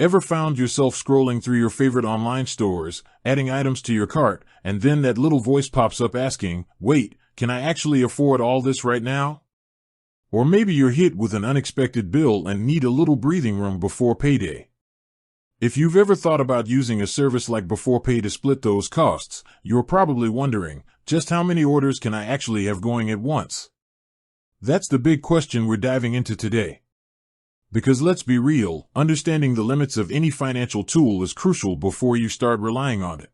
Ever found yourself scrolling through your favorite online stores, adding items to your cart, and then that little voice pops up asking, "Wait, can I actually afford all this right now?" Or maybe you're hit with an unexpected bill and need a little breathing room before payday. If you've ever thought about using a service like Beforepay to split those costs, you're probably wondering, just how many orders can I actually have going at once? That's the big question we're diving into today. Because let's be real, understanding the limits of any financial tool is crucial before you start relying on it.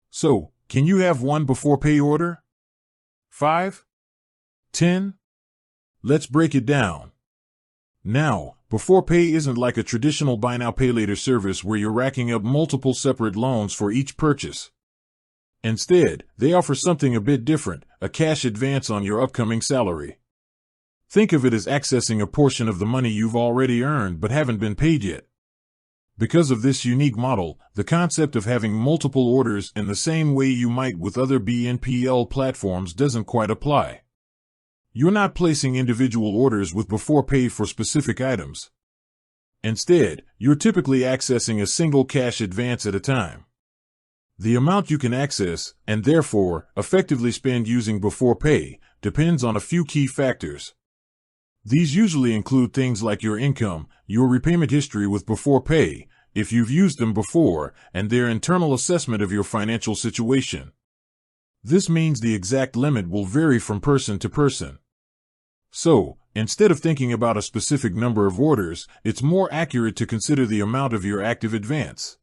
So, can you have one Beforepay order? 5? 10? Let's break it down. Now, Beforepay isn't like a traditional buy now pay later service where you're racking up multiple separate loans for each purchase. Instead, they offer something a bit different, a cash advance on your upcoming salary. Think of it as accessing a portion of the money you've already earned but haven't been paid yet. Because of this unique model, the concept of having multiple orders in the same way you might with other BNPL platforms doesn't quite apply. You're not placing individual orders with Beforepay for specific items. Instead, you're typically accessing a single cash advance at a time. The amount you can access, and therefore, effectively spend using Beforepay, depends on a few key factors. These usually include things like your income, your repayment history with Beforepay, if you've used them before, and their internal assessment of your financial situation. This means the exact limit will vary from person to person. So, instead of thinking about a specific number of orders, it's more accurate to consider the amount of your active advance.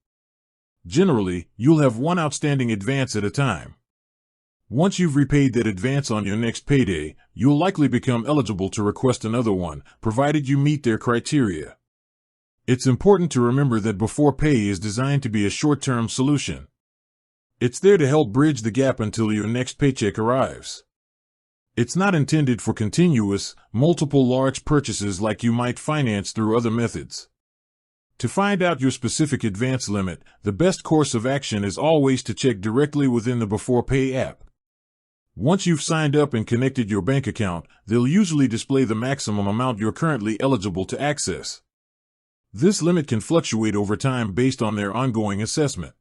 Generally, you'll have one outstanding advance at a time. Once you've repaid that advance on your next payday, you'll likely become eligible to request another one, provided you meet their criteria. It's important to remember that Beforepay is designed to be a short-term solution. It's there to help bridge the gap until your next paycheck arrives. It's not intended for continuous, multiple large purchases like you might finance through other methods. To find out your specific advance limit, the best course of action is always to check directly within the Beforepay app. Once you've signed up and connected your bank account, they'll usually display the maximum amount you're currently eligible to access. This limit can fluctuate over time based on their ongoing assessment.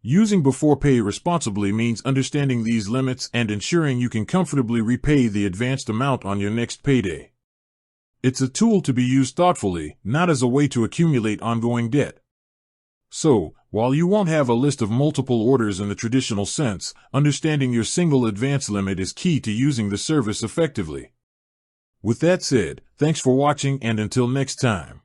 Using Beforepay responsibly means understanding these limits and ensuring you can comfortably repay the advanced amount on your next payday. It's a tool to be used thoughtfully, not as a way to accumulate ongoing debt. So, while you won't have a list of multiple orders in the traditional sense, understanding your single advance limit is key to using the service effectively. With that said, thanks for watching and until next time.